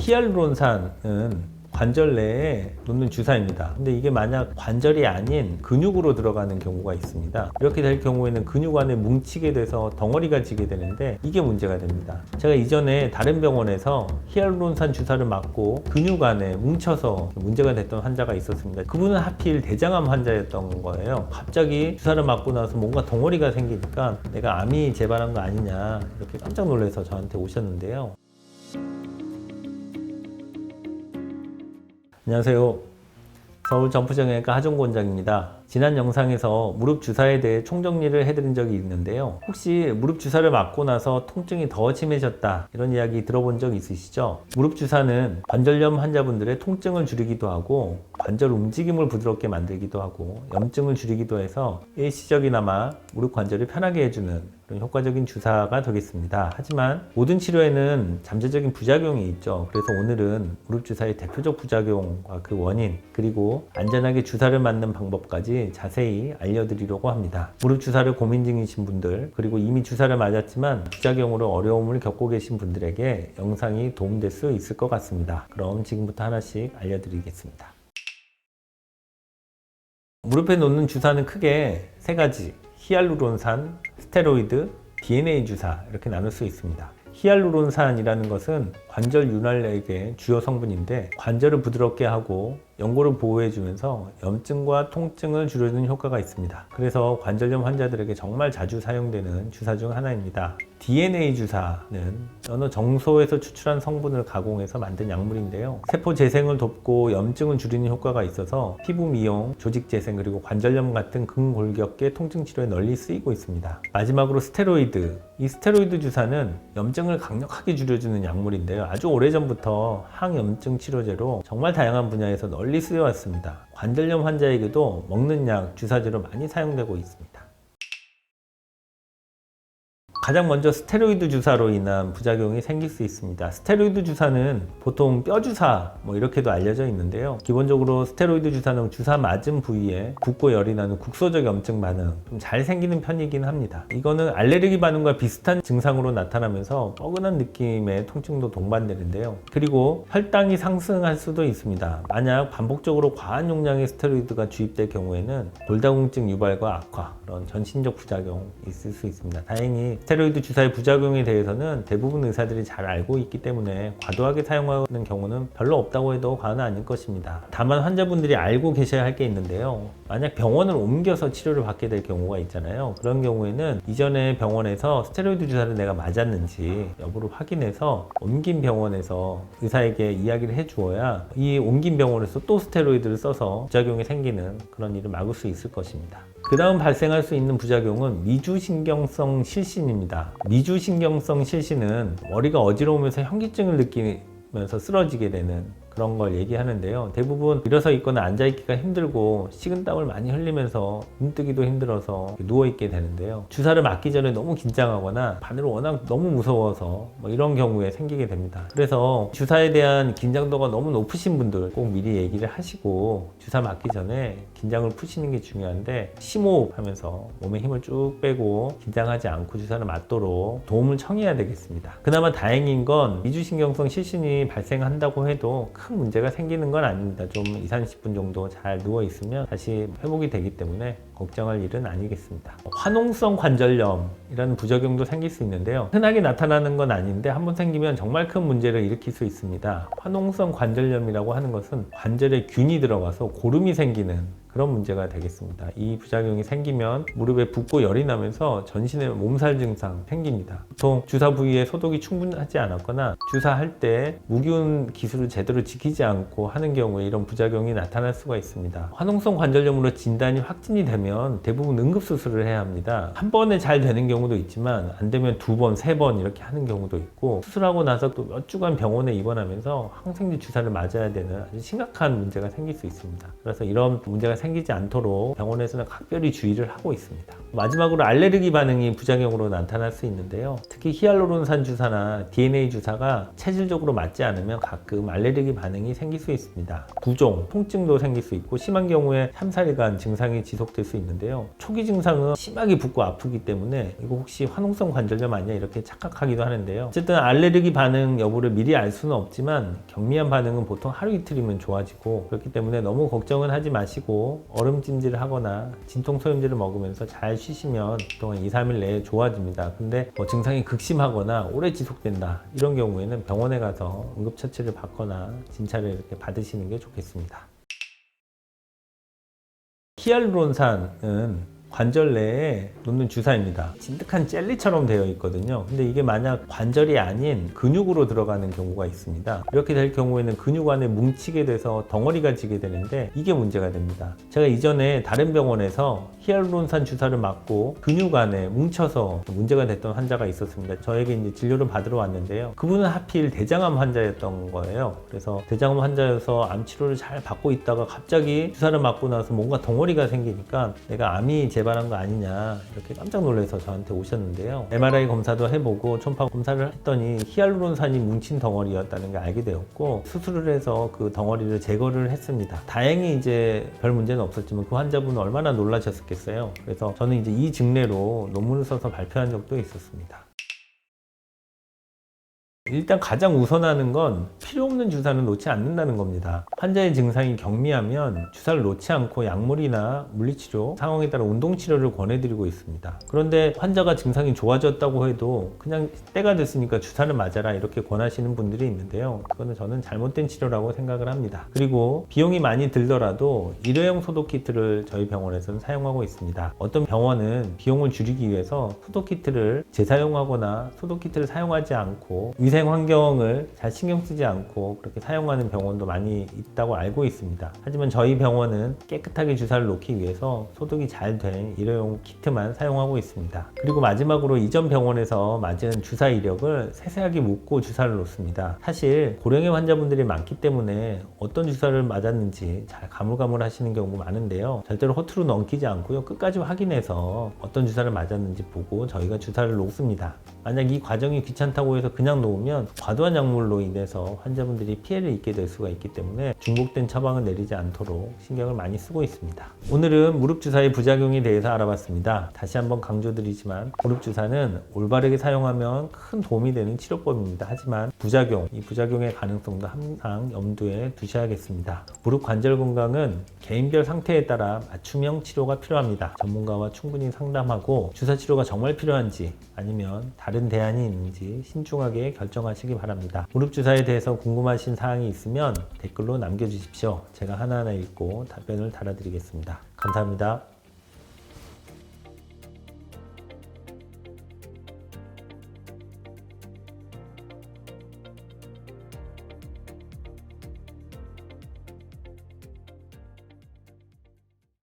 히알루론산은 관절 내에 놓는 주사입니다. 근데 이게 만약 관절이 아닌 근육으로 들어가는 경우가 있습니다. 이렇게 될 경우에는 근육 안에 뭉치게 돼서 덩어리가 지게 되는데 이게 문제가 됩니다. 제가 이전에 다른 병원에서 히알루론산 주사를 맞고 근육 안에 뭉쳐서 문제가 됐던 환자가 있었습니다. 그분은 하필 대장암 환자였던 거예요. 갑자기 주사를 맞고 나서 뭔가 덩어리가 생기니까 내가 암이 재발한 거 아니냐 이렇게 깜짝 놀라서 저한테 오셨는데요. 안녕하세요. 서울 점프정형외과 하종구 원장입니다. 지난 영상에서 무릎 주사에 대해 총정리를 해드린 적이 있는데요. 혹시 무릎 주사를 맞고 나서 통증이 더 심해졌다 이런 이야기 들어본 적 있으시죠? 무릎 주사는 관절염 환자분들의 통증을 줄이기도 하고 관절 움직임을 부드럽게 만들기도 하고 염증을 줄이기도 해서 일시적이나마 무릎 관절을 편하게 해주는 그런 효과적인 주사가 되겠습니다. 하지만 모든 치료에는 잠재적인 부작용이 있죠. 그래서 오늘은 무릎 주사의 대표적 부작용과 그 원인 그리고 안전하게 주사를 맞는 방법까지 자세히 알려드리려고 합니다. 무릎 주사를 고민 중이신 분들 그리고 이미 주사를 맞았지만 부작용으로 어려움을 겪고 계신 분들에게 영상이 도움될 수 있을 것 같습니다. 그럼 지금부터 하나씩 알려드리겠습니다. 무릎에 놓는 주사는 크게 세 가지, 히알루론산, 스테로이드, DNA 주사 이렇게 나눌 수 있습니다. 히알루론산이라는 것은 관절 윤활력의 주요 성분인데 관절을 부드럽게 하고 연골을 보호해주면서 염증과 통증을 줄여주는 효과가 있습니다. 그래서 관절염 환자들에게 정말 자주 사용되는 주사 중 하나입니다. DNA 주사는 여러 정소에서 추출한 성분을 가공해서 만든 약물인데요. 세포 재생을 돕고 염증을 줄이는 효과가 있어서 피부 미용, 조직 재생 그리고 관절염 같은 근골격계 통증 치료에 널리 쓰이고 있습니다. 마지막으로 스테로이드. 이 스테로이드 주사는 염증을 강력하게 줄여주는 약물인데요. 아주 오래전부터 항염증 치료제로 정말 다양한 분야에서 널리 쓰여왔습니다. 관절염 환자에게도 먹는 약, 주사제로 많이 사용되고 있습니다. 가장 먼저 스테로이드 주사로 인한 부작용이 생길 수 있습니다. 스테로이드 주사는 보통 뼈 주사 이렇게도 알려져 있는데요. 기본적으로 스테로이드 주사는 주사 맞은 부위에 붓고 열이 나는 국소적 염증 반응 좀 잘 생기는 편이긴 합니다. 이거는 알레르기 반응과 비슷한 증상으로 나타나면서 뻐근한 느낌의 통증도 동반되는데요. 그리고 혈당이 상승할 수도 있습니다. 만약 반복적으로 과한 용량의 스테로이드가 주입될 경우에는 골다공증 유발과 악화, 그런 전신적 부작용이 있을 수 있습니다. 다행히 스테로이드 주사의 부작용에 대해서는 대부분 의사들이 잘 알고 있기 때문에 과도하게 사용하는 경우는 별로 없다고 해도 과언은 아닐 것입니다. 다만 환자분들이 알고 계셔야 할 게 있는데요. 만약 병원을 옮겨서 치료를 받게 될 경우가 있잖아요. 그런 경우에는 이전에 병원에서 스테로이드 주사를 내가 맞았는지 여부를 확인해서 옮긴 병원에서 의사에게 이야기를 해주어야 이 옮긴 병원에서 또 스테로이드를 써서 부작용이 생기는 그런 일을 막을 수 있을 것입니다. 그 다음 발생할 수 있는 부작용은 미주신경성 실신입니다. 미주신경성 실신은 머리가 어지러우면서 현기증을 느끼면서 쓰러지게 되는 그런 걸 얘기하는데요. 대부분 일어서 있거나 앉아있기가 힘들고 식은땀을 많이 흘리면서 눈뜨기도 힘들어서 누워있게 되는데요. 주사를 맞기 전에 너무 긴장하거나 바늘을 워낙 너무 무서워서 이런 경우에 생기게 됩니다. 그래서 주사에 대한 긴장도가 너무 높으신 분들 꼭 미리 얘기를 하시고 주사 맞기 전에 긴장을 푸시는 게 중요한데 심호흡 하면서 몸에 힘을 쭉 빼고 긴장하지 않고 주사를 맞도록 도움을 청해야 되겠습니다. 그나마 다행인 건 미주신경성 실신이 발생한다고 해도 큰 문제가 생기는 건 아닙니다. 좀 20-30분 정도 잘 누워있으면 다시 회복이 되기 때문에 걱정할 일은 아니겠습니다. 화농성 관절염이라는 부작용도 생길 수 있는데요. 흔하게 나타나는 건 아닌데 한번 생기면 정말 큰 문제를 일으킬 수 있습니다. 화농성 관절염이라고 하는 것은 관절에 균이 들어가서 고름이 생기는 그런 문제가 되겠습니다. 이 부작용이 생기면 무릎에 붓고 열이 나면서 전신에 몸살 증상 생깁니다. 보통 주사 부위에 소독이 충분하지 않았거나 주사할 때 무균 기술을 제대로 지키지 않고 하는 경우에 이런 부작용이 나타날 수가 있습니다. 화농성 관절염으로 진단이 확진이 되면 대부분 응급수술을 해야 합니다. 한 번에 잘 되는 경우도 있지만 안 되면 2번, 3번 이렇게 하는 경우도 있고 수술하고 나서 또 몇 주간 병원에 입원하면서 항생제 주사를 맞아야 되는 아주 심각한 문제가 생길 수 있습니다. 그래서 이런 문제가 생기지 않도록 병원에서는 각별히 주의를 하고 있습니다. 마지막으로 알레르기 반응이 부작용으로 나타날 수 있는데요. 특히 히알루론산 주사나 DNA 주사가 체질적으로 맞지 않으면 가끔 알레르기 반응이 생길 수 있습니다. 부종, 통증도 생길 수 있고 심한 경우에 3-4일간 증상이 지속될 수 있는데요. 초기 증상은 심하게 붓고 아프기 때문에 이거 혹시 화농성 관절염 아니야 이렇게 착각하기도 하는데요. 어쨌든 알레르기 반응 여부를 미리 알 수는 없지만 경미한 반응은 보통 하루 이틀이면 좋아지고, 그렇기 때문에 너무 걱정은 하지 마시고 얼음찜질을 하거나 진통소염제를 먹으면서 잘 쉬시면 보통 2, 3일 내에 좋아집니다. 근데 증상이 극심하거나 오래 지속된다 이런 경우에는 병원에 가서 응급처치를 받거나 진찰을 이렇게 받으시는 게 좋겠습니다. 히알루론산은 관절 내에 놓는 주사입니다. 진득한 젤리처럼 되어 있거든요. 근데 이게 만약 관절이 아닌 근육으로 들어가는 경우가 있습니다. 이렇게 될 경우에는 근육 안에 뭉치게 돼서 덩어리가 지게 되는데 이게 문제가 됩니다. 제가 이전에 다른 병원에서 히알루론산 주사를 맞고 근육 안에 뭉쳐서 문제가 됐던 환자가 있었습니다. 저에게 이제 진료를 받으러 왔는데요. 그분은 하필 대장암 환자였던 거예요. 그래서 대장암 환자여서 암 치료를 잘 받고 있다가 갑자기 주사를 맞고 나서 뭔가 덩어리가 생기니까 내가 암이 재발한 거 아니냐 이렇게 깜짝 놀라서 저한테 오셨는데요. MRI 검사도 해보고 초음파 검사를 했더니 히알루론산이 뭉친 덩어리였다는 걸 알게 되었고, 수술을 해서 그 덩어리를 제거를 했습니다. 다행히 이제 별 문제는 없었지만 그 환자분은 얼마나 놀라셨겠어요. 그래서 저는 이제 이 증례로 논문을 써서 발표한 적도 있었습니다. 일단 가장 우선하는 건 필요 없는 주사는 놓지 않는다는 겁니다. 환자의 증상이 경미하면 주사를 놓지 않고 약물이나 물리치료, 상황에 따라 운동치료를 권해드리고 있습니다. 그런데 환자가 증상이 좋아졌다고 해도 그냥 때가 됐으니까 주사를 맞아라 이렇게 권하시는 분들이 있는데요. 그거는 저는 잘못된 치료라고 생각을 합니다. 그리고 비용이 많이 들더라도 일회용 소독키트를 저희 병원에서는 사용하고 있습니다. 어떤 병원은 비용을 줄이기 위해서 소독키트를 재사용하거나 소독키트를 사용하지 않고 위생 환경을 잘 신경 쓰지 않고 그렇게 사용하는 병원도 많이 있다고 알고 있습니다. 하지만 저희 병원은 깨끗하게 주사를 놓기 위해서 소독이 잘 된 일회용 키트만 사용하고 있습니다. 그리고 마지막으로 이전 병원에서 맞은 주사 이력을 세세하게 묻고 주사를 놓습니다. 사실 고령의 환자분들이 많기 때문에 어떤 주사를 맞았는지 잘 가물가물하시는 경우가 많은데요. 절대로 허투루 넘기지 않고요. 끝까지 확인해서 어떤 주사를 맞았는지 보고 저희가 주사를 놓습니다. 만약 이 과정이 귀찮다고 해서 그냥 놓으면 과도한 약물로 인해서 환자분들이 피해를 입게 될 수가 있기 때문에 중복된 처방을 내리지 않도록 신경을 많이 쓰고 있습니다. 오늘은 무릎 주사의 부작용에 대해서 알아봤습니다. 다시 한번 강조드리지만 무릎 주사는 올바르게 사용하면 큰 도움이 되는 치료법입니다. 하지만 이 부작용의 가능성도 항상 염두에 두셔야겠습니다. 무릎 관절 건강은 개인별 상태에 따라 맞춤형 치료가 필요합니다. 전문가와 충분히 상담하고 주사 치료가 정말 필요한지 아니면 다른 대안이 있는지 신중하게 결정하시기 바랍니다. 무릎 주사에 대해서 궁금하신 사항이 있으면 댓글로 남겨주십시오. 제가 하나하나 읽고 답변을 달아드리겠습니다. 감사합니다.